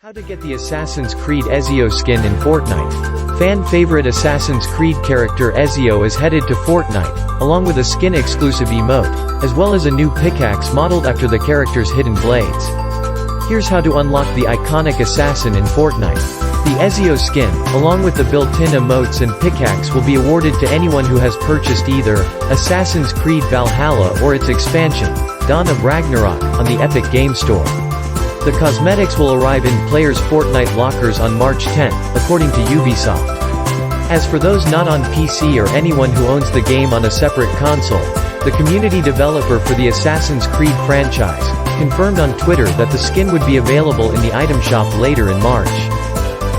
How to get the Assassin's Creed Ezio skin in Fortnite. Fan-favorite Assassin's Creed character Ezio is headed to Fortnite, along with a skin-exclusive emote, as well as a new pickaxe modeled after the character's hidden blades. Here's how to unlock the iconic assassin in Fortnite. The Ezio skin, along with the built-in emotes and pickaxe, will be awarded to anyone who has purchased either Assassin's Creed Valhalla or its expansion, Dawn of Ragnarok, on the Epic Game Store. The cosmetics will arrive in players' Fortnite lockers on March 10, according to Ubisoft. As for those not on PC or anyone who owns the game on a separate console, the community developer for the Assassin's Creed franchise confirmed on Twitter that the skin would be available in the item shop later in March.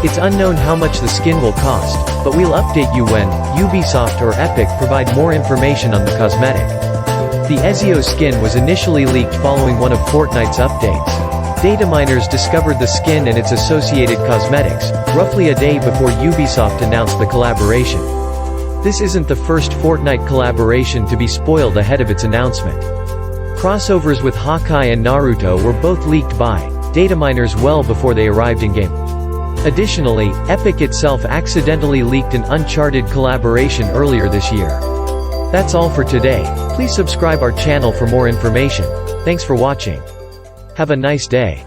It's unknown how much the skin will cost, but we'll update you when Ubisoft or Epic provide more information on the cosmetic. The Ezio skin was initially leaked following one of Fortnite's updates. Data miners discovered the skin and its associated cosmetics, roughly a day before Ubisoft announced the collaboration. This isn't the first Fortnite collaboration to be spoiled ahead of its announcement. Crossovers with Hawkeye and Naruto were both leaked by data miners well before they arrived in-game. Additionally, Epic itself accidentally leaked an Uncharted collaboration earlier this year. That's all for today. Please subscribe our channel for more information. Thanks for watching. Have a nice day.